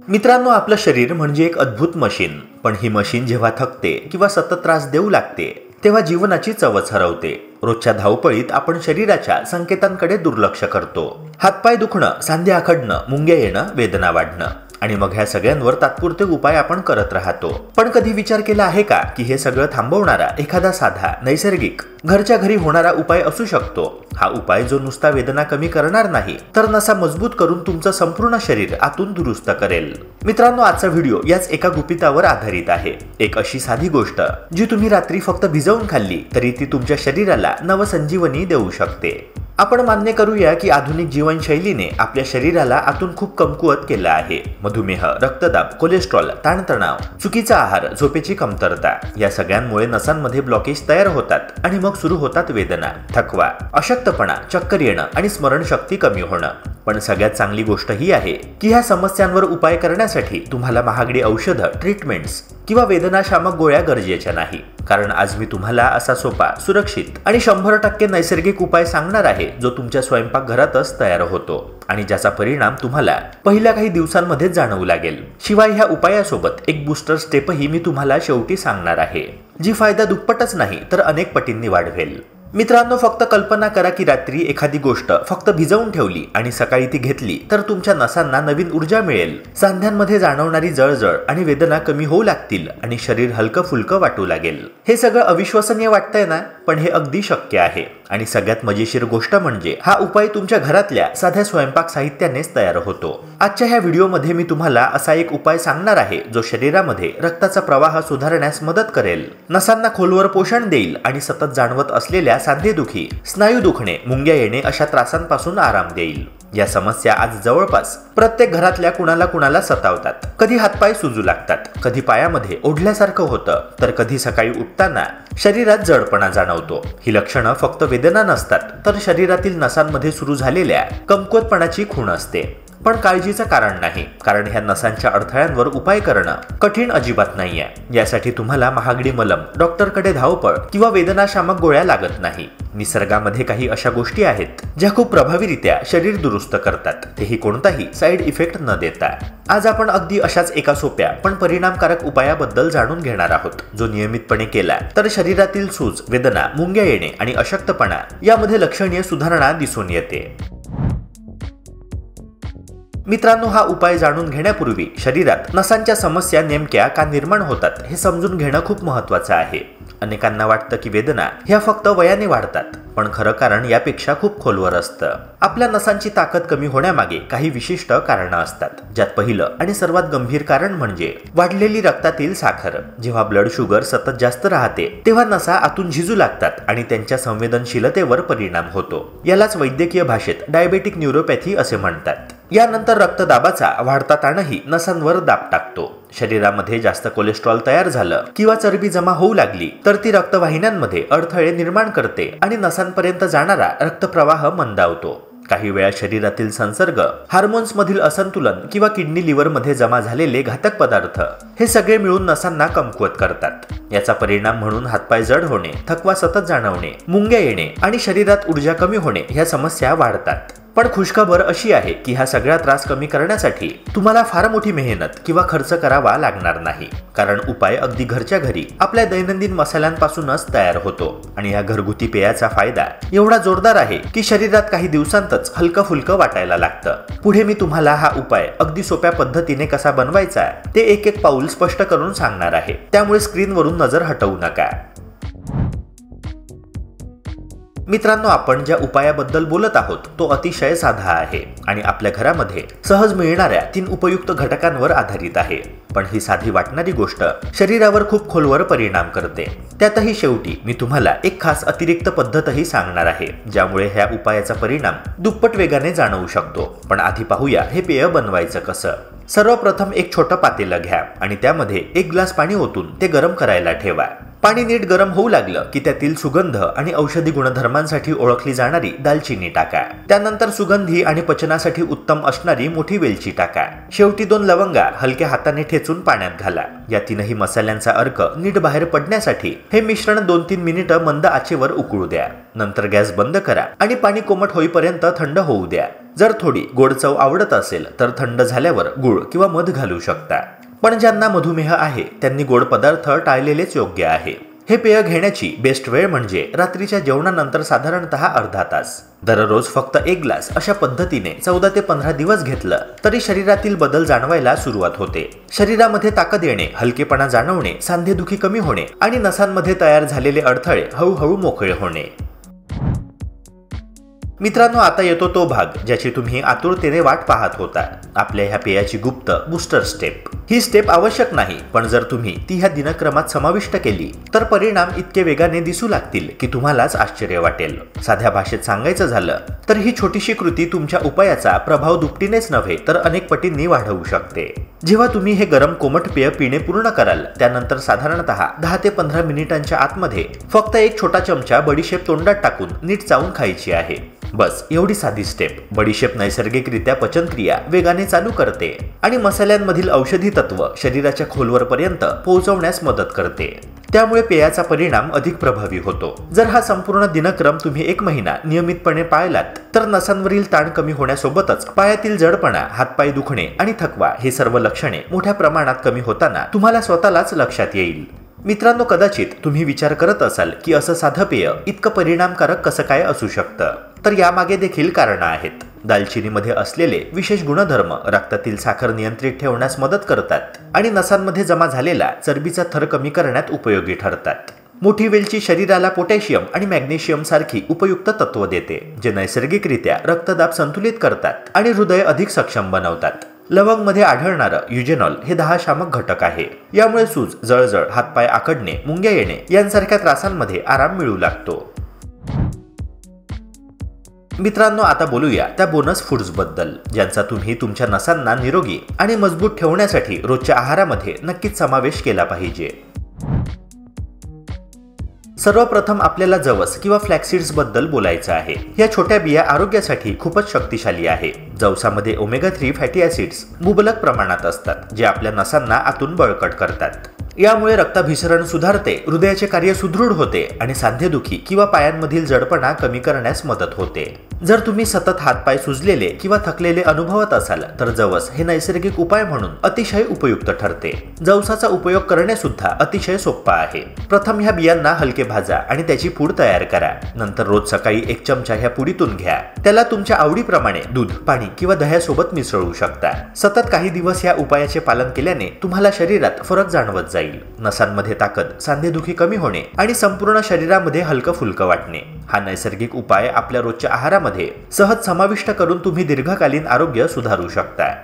मित्रांनो, आपलं शरीर म्हणजे एक अद्भुत मशीन. पण ही मशीन जेव्हा थकते किंवा सतत त्रास देऊ लागते तेव्हा जीवनाची चवच हरवते. रोजच्या धावपळीत आपण शरीराच्या संकेतांकडे दुर्लक्ष करतो. हातपाय दुखणं, सांधे आखडणं, मुंग्या येणं, वेदना वाढणं आणि मग ह्या सगळ्यांवर तात्पुरते उपाय आपण करत राहतो. पण कधी विचार केला आहे का की हे सगळं थांबवणारा एखादा साधा, नैसर्गिक, घरच्या घरी होणारा उपाय असू शकतो? हा उपाय जो नुसता वेदना कमी करणार नाही तर नसा मजबूत करून तुमचं संपूर्ण शरीर आतून दुरुस्त करेल. मित्रांनो, आजचा व्हिडिओ याच एका गुपितावर आधारित आहे. एक अशी साधी गोष्ट जी तुम्ही रात्री फक्त भिजवून खाल्ली तरी ती तुमच्या शरीराला नवसंजीवनी देऊ शकते. आपण मान्य करूया की आधुनिक जीवनशैलीने आपल्या शरीराला आतून खूप कमकुवत केलं आहे. मधुमेह, रक्तदाब, कोलेस्ट्रॉल, ताणतणाव, चुकीचा आहार, झोपेची कमतरता या सगळ्यांमुळे नसांमध्ये ब्लॉकेज तयार होतात आणि मग सुरू होतात वेदना, थकवा, अशक्तपणा, चक्कर येणं आणि स्मरणशक्ती कमी होणं. पण सगळ्यात चांगली गोष्ट ही आहे की ह्या समस्यांवर उपाय करण्यासाठी तुम्हाला महागडी औषधं, ट्रीटमेंट्स किंवा वेदनाशामक गोळ्या गरजेच्या नाही. कारण आज मी तुम्हाला असा सोपा, सुरक्षित आणि 100% नैसर्गिक उपाय सांगणार आहे जो तुमच्या स्वयंपाकघरातच तयार होतो आणि ज्याचा परिणाम तुम्हाला पहिल्या काही दिवसांमध्ये जाणवू लागेल. शिवाय ह्या उपायासोबत एक बूस्टर स्टेपही मी तुम्हाला शेवटी सांगणार आहे, जी फायदा दुप्पटच नाही तर अनेक पटींनी वाढवेल. मित्रांनो, फक्त कल्पना करा की रात्री एखादी गोष्ट फक्त भिजवून ठेवली आणि सकाळी ती घेतली तर तुमच्या नसांना नवीन ऊर्जा मिळेल. सांध्यांमध्ये जाणवणारी जळजळ आणि वेदना कमी होऊ लागतील आणि शरीर हलकं फुलकं वाटू लागेल. हे सगळं अविश्वसनीय वाटतंय ना? पण हे अगदी शक्य आहे. आणि सगळ्यात मजेशीर गोष्ट म्हणजे हा उपाय तुमच्या घरातल्या साध्या स्वयंपाक साहित्यानेच तयार होतो. आजच्या ह्या व्हिडिओमध्ये मी तुम्हाला असा एक उपाय सांगणार आहे जो शरीरामध्ये रक्ताचा प्रवाह सुधारण्यास मदत करेल, नसांना खोलवर पोषण देईल आणि सतत जाणवत असलेल्या सांधेदुखी, स्नायू दुखणे, मुंग्या येणे अशा त्रासांपासून आराम देईल. या समस्या आज जवळपास प्रत्येक घरातल्या कुणाला सतावतात. कधी हातपाय सुजू लागतात, कधी पायामध्ये ओढल्यासारखं होतं, तर कधी सकाळी उठताना शरीरात जडपणा जाणवतो. ही लक्षणं फक्त वेदना नसतात तर शरीरातील नसांमध्ये सुरू झालेल्या कमकुवतपणाची खूण असते. पण काळजीचं कारण नाही, कारण ह्या नसांच्या अडथळ्यांवर उपाय करणं कठीण अजिबात नाहीये. यासाठी तुम्हाला महागडी मलम, डॉक्टरकडे धावपळ किंवा वेदनाशामक गोळ्या लागत नाही. निसर्गामध्ये काही अशा गोष्टी आहेत ज्या खूप प्रभावीरित्या शरीर दुरुस्त करतात, तेही कोणताही साईड इफेक्ट न देता. आज आपण अगदी अशाच एका सोप्या पण परिणामकारक उपायाबद्दल जाणून घेणार आहोत, जो नियमितपणे केला तर शरीरातील सूज, वेदना, मुंग्या येणे आणि अशक्तपणा यामध्ये लक्षणीय सुधारणा दिसून येते. मित्रांनो, हा उपाय जाणून घेण्यापूर्वी शरीरात नसांच्या समस्या नेमक्या का निर्माण होतात हे समजून घेणं खूप महत्त्वाचं आहे. अनेकांना वाटतं की वेदना ह्या फक्त वयाने वाढतात, पण खरं कारण यापेक्षा खूप खोलवर असतं. आपल्या नसांची ताकद कमी होण्यामागे काही विशिष्ट कारणं असतात, ज्यात पहिलं आणि सर्वात गंभीर कारण म्हणजे वाढलेली रक्तातील साखर. जेव्हा ब्लड शुगर सतत जास्त राहते तेव्हा नसा आतून झिजू लागतात आणि त्यांच्या संवेदनशीलतेवर परिणाम होतो. यालाच वैद्यकीय भाषेत डायबेटिक न्यूरोपॅथी असे म्हणतात. यानंतर रक्तदाबाचा वाढता ताणही नसांवर दाब टाकतो. शरीरामध्ये जास्त कोलेस्ट्रॉल तयार झालं किंवा चरबी जमा होऊ लागली तर ती रक्तवाहिन्यांमध्ये अडथळे निर्माण करते आणि नसांपर्यंत जाणारा रक्तप्रवाह मंदावतो. काही वेळा शरीरातील संसर्ग, हार्मोन्स मधील असंतुलन किंवा किडनी लिव्हर मध्ये जमा झालेले घातक पदार्थ हे सगळे मिळून नसांना कमकुवत करतात. याचा परिणाम म्हणून हातपाय जड होणे, थकवा सतत जाणवणे, मुंग्या येणे आणि शरीरात ऊर्जा कमी होणे ह्या समस्या वाढतात. पण खुशखबर अशी आहे की हा सगळा त्रास कमी करण्यासाठी तुम्हाला फार मोठी मेहनत किंवा खर्च करावा लागणार नाही, कारण उपाय अगदी घरच्या घरी आपल्या दैनंदिन मसाल्यांपासूनच तयार होतो. आणि या घरगुती पेयाचा फायदा एवढा जोरदार आहे की शरीरात काही दिवसांतच हलकं फुलकं वाटायला लागतं. पुढे मी तुम्हाला हा उपाय अगदी सोप्या पद्धतीने कसा बनवायचा ते एक एक पाऊल स्पष्ट करून सांगणार आहे, त्यामुळे स्क्रीनवरून नजर हटवू नका. मित्रांनो, आपण ज्या उपायाबद्दल बोलत आहोत तो अतिशय साधा आहे आणि आपल्या घरामध्ये सहज मिळणाऱ्या 3 उपयुक्त घटकांवर आधारित आहे. पण ही साधी वाटणारी गोष्ट शरीरावर खूप खोलवर परिणाम करते. त्यातही शेवटी मी तुम्हाला एक खास अतिरिक्त पद्धतही सांगणार आहे, ज्यामुळे ह्या उपायाचा परिणाम दुप्पट वेगाने जाणवू शकतो. पण आधी पाहूया हे पेय बनवायचं कसं. सर्वप्रथम एक छोटं पातेलं घ्या आणि त्यामध्ये 1 ग्लास पाणी ओतून ते गरम करायला ठेवा. पाणी नीट गरम होऊ लागलं की त्यातील सुगंध आणि औषधी गुणधर्मांसाठी ओळखली जाणारी दालचिनी टाका. त्यानंतर सुगंधी आणि पचनासाठी उत्तम असणारी मोठी वेलची टाका. शेवटी 2 लवंगा हलक्या हाताने ठेचून पाण्यात घाला. या 3ही मसाल्यांचा अर्क नीट बाहेर पडण्यासाठी हे मिश्रण 2-3 मिनिटं मंद आचेवर उकळू द्या. नंतर गॅस बंद करा आणि पाणी कोमट होईपर्यंत थंड होऊ द्या. जर थोडी गोड चव आवडत असेल तर थंड झाल्यावर गूळ किंवा मध घालू शकता. पण ज्यांना मधुमेह आहे त्यांनी गोड पदार्थ टाळलेलेच योग्य आहे. हे पेय घेण्याची बेस्ट वेळ म्हणजे रात्रीच्या जेवणानंतर साधारणतः अर्धा तास. दररोज फक्त 1 ग्लास अशा पद्धतीने 14 ते 15 दिवस घेतलं तरी शरीरातील बदल जाणवायला सुरुवात होते. शरीरामध्ये ताकद येणे, हलकेपणा जाणवणे, सांधेदुखी कमी होणे आणि नसांमध्ये तयार झालेले अडथळे हळूहळू मोकळे होणे. मित्रांनो, आता येतो तो भाग ज्याची तुम्ही आतुरतेने वाट पाहत होता. आपल्या ह्या पेयाची गुप्त बूस्टर स्टेप. ही स्टेप आवश्यक नाही, पण जर तुम्ही ती ह्या दिनक्रमात समाविष्ट केली तर परिणाम इतके वेगाने दिसू लागतील की तुम्हालाच आश्चर्य वाटेल. साध्या भाषेत सांगायचं झालं तर ही छोटीशी कृती तुमच्या उपायाचा प्रभाव दुपटीनेच नव्हे तर अनेक पटींनी वाढवू शकते. जेव्हा तुम्ही हे गरम कोमट पेय पिणे पूर्ण कराल त्यानंतर साधारणतः 10 ते 15 मिनिटांच्या आतमध्ये फक्त 1 छोटा चमचा बडीशेप तोंडात टाकून नीट चावून खायची आहे. बस एवढी साधी स्टेप. बडीशेप नैसर्गिकरित्या पचनक्रिया वेगाने चालू करते आणि मसाल्यांमधील औषधी तत्व शरीराच्या खोलवर पर्यंत पोहोचवण्यास मदत करते. त्यामुळे पेयाचा परिणाम अधिक प्रभावी होतो. जर हा संपूर्ण दिनक्रम तुम्ही 1 महिना नियमितपणे पाळलात तर नसांवरील ताण कमी होण्यासोबतच पायातील जडपणा, हातपाय दुखणे आणि थकवा हे सर्व लक्षणे मोठ्या प्रमाणात कमी होताना तुम्हाला स्वतःलाच लक्षात येईल. मित्रांनो, कदाचित तुम्ही विचार करत असाल की असं साधं पेय इतकं परिणामकारक कसं काय असू शकतं. तर यामागे देखील कारणं आहेत. दालचिनीमध्ये असलेले विशेष गुणधर्म रक्तातील साखर नियंत्रित ठेवण्यास मदत करतात आणि नसांमध्ये जमा झालेला चरबीचा थर कमी करण्यात उपयोगी ठरतात. मोठी वेलची शरीराला पोटॅशियम आणि मॅग्नेशियम सारखी उपयुक्त तत्व देते, जे नैसर्गिकरित्या रक्तदाब संतुलित करतात आणि हृदय अधिक सक्षम बनवतात. लवंगमध्ये आढळणारं युजेनॉल हे 10 शामक घटक आहे. यामुळे सूज, जळजळ, हातपाय आखडणे, मुंग्या येणे यांसारख्या त्रासांमध्ये आराम मिळू लागतो. मित्रांनो, आता बोलूया त्या बोनस फूड्स बद्दल ज्यांचा तुम्ही तुमच्या नसांना निरोगी आणि मजबूत ठेवण्यासाठी रोजच्या आहारामध्ये नक्कीच समावेश केला पाहिजे. सर्वप्रथम आपल्याला जवस किंवा फ्लॅक्सीड्स बद्दल बोलायचं आहे. या छोट्या बिया आरोग्यासाठी खूपच शक्तिशाली आहे. जवसामध्ये ओमेगा 3 फॅटी ऍसिड्स मुबलक प्रमाणात असतात, जे आपल्या नसांना आतून बळकट करतात. यामुळे रक्ताभिसरण सुधारते, हृदयाचे कार्य सुदृढ होते आणि सांधेदुखी किंवा पायांमधील जडपणा कमी करण्यास मदत होते. जर तुम्ही सतत हातपाय सुजलेले किंवा थकलेले अनुभवत असाल तर जवस हे नैसर्गिक उपाय म्हणून अतिशय उपयुक्त ठरते. जवसाचा उपयोग करणे सुद्धा अतिशय सोपा आहे. प्रथम ह्या बियांना हलके भाजा आणि त्याची पूड तयार करा. नंतर रोज सकाळी 1 चमचा ह्या पुडीतून घ्या. त्याला तुमच्या आवडीप्रमाणे दूध, पाणी किंवा दह्यासोबत मिसळू शकता. सतत काही दिवस या उपायाचे पालन केल्याने तुम्हाला शरीरात फरक जाणवत जाईल. नसांमध्ये ताकद, सांधेदुखी कमी होणे आणि संपूर्ण शरीरामध्ये हलकं फुलकं वाटणे. हा नैसर्गिक उपाय आपल्या रोजच्या आहारामध्ये सहज समाविष्ट करून तुम्ही दीर्घकालीन आरोग्य सुधारू शकता.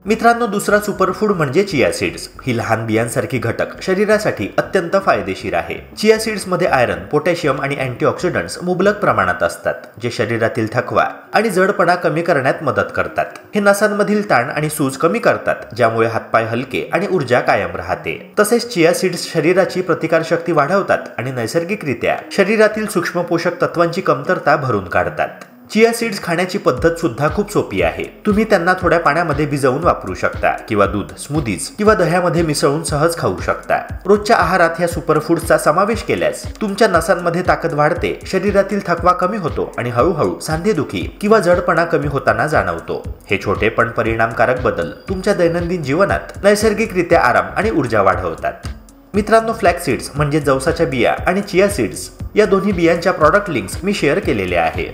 मित्रांनो, दुसरा सुपरफूड म्हणजे चिया सीड्स. ही लहान बियांसारखी घटक शरीरासाठी अत्यंत फायदेशीर आहे. चिया सीड्स मध्ये आयरन, पोटॅशियम आणि अँटीऑक्सिडंट्स मुबलक प्रमाणात असतात, जे शरीरातील थकवा आणि जडपणा कमी करण्यात मदत करतात. हे नसांमधील ताण आणि सूज कमी करतात, ज्यामुळे हातपाय हलके आणि ऊर्जा कायम राहते. तसेच चिया सीड्स शरीराची प्रतिकारशक्ती वाढवतात आणि नैसर्गिकरित्या शरीरातील सूक्ष्म पोषक तत्वांची कमतरता भरून काढतात. चिया सीड्स खाण्याची पद्धत सुद्धा खूप सोपी आहे. तुम्ही त्यांना थोड्या पाण्यामध्ये भिजवून वापरू शकता किंवा दूध, स्मूदीज किंवा दह्यामध्ये मिसळून सहज खाऊ शकता. रोजच्या आहारात ह्या सुपरफूड्सचा समावेश केल्यास तुमच्या नसांमध्ये ताकद वाढते, शरीरातील थकवा कमी होतो आणि हळूहळू सांधेदुखी किंवा जडपणा कमी होताना जाणवतो. हे छोटे पण परिणामकारक बदल तुमच्या दैनंदिन जीवनात नैसर्गिकरित्या आराम आणि ऊर्जा वाढवतात. मित्रांनो, फ्लॅक्स सीड्स म्हणजे जवसाच्या बिया आणि चिया सीड्स या दोन्ही बियांच्या प्रॉडक्ट लिंक्स मी शेअर केलेल्या आहे.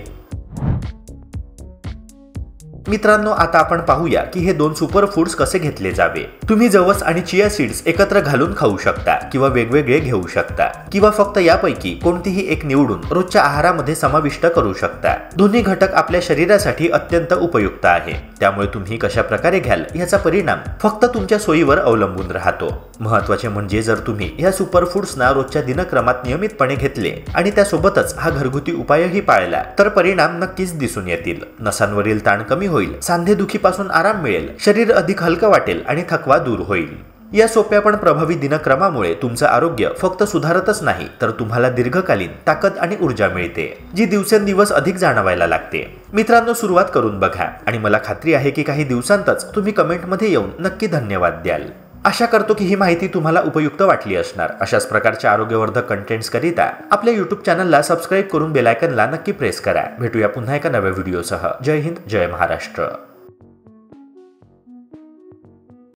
मित्रांनो, आता आपण पाहूया की हे 2 सुपर फूड्स कसे घेतले जावे. तुम्ही जवस आणि चिया सीड्स एकत्र घालून खाऊ शकता किंवा वेगवेगळे घेऊ शकता किंवा फक्त यापैकी कोणतीही एक निवडून रोजच्या आहारामध्ये समाविष्ट करू शकता. दोन्ही घटक आपल्या शरीरासाठी अत्यंत उपयुक्त आहे. त्यामुळे तुम्ही कशा प्रकारे घ्याल याचा परिणाम फक्त तुमच्या सोयीवर अवलंबून राहतो. महत्त्वाचे म्हणजे जर तुम्ही या सुपर फूड्सना रोजच्या दिनक्रमात नियमितपणे घेतले आणि त्यासोबतच हा घरगुती उपायही पाळला तर परिणाम नक्कीच दिसून येतील. नसांवरील ताण कमी होईल, सांधेदुखीपासून आराम मिळेल, शरीर अधिक हलकं वाटेल आणि थकवा दूर होईल. या सोप्या पण प्रभावी दिनक्रमामुळे तुमचं आरोग्य फक्त सुधारतच नाही तर तुम्हाला दीर्घकालीन ताकद आणि ऊर्जा मिळते, जी दिवसेंदिवस अधिक जाणवायला लागते. मित्रांनो, सुरुवात करून बघा आणि मला खात्री आहे की काही दिवसांतच तुम्ही कमेंटमध्ये येऊन नक्की धन्यवाद द्याल. आशा करतो की ही माहिती तुम्हाला उपयुक्त वाटली असणार. अशाच प्रकारच्या आरोग्यवर्धक कंटेंट्स करिता आपल्या YouTube चॅनलला सबस्क्राईब करून बेल आयकनला नक्की प्रेस करा. भेटूया पुन्हा एका नव्या व्हिडिओसह. जय हिंद, जय महाराष्ट्र.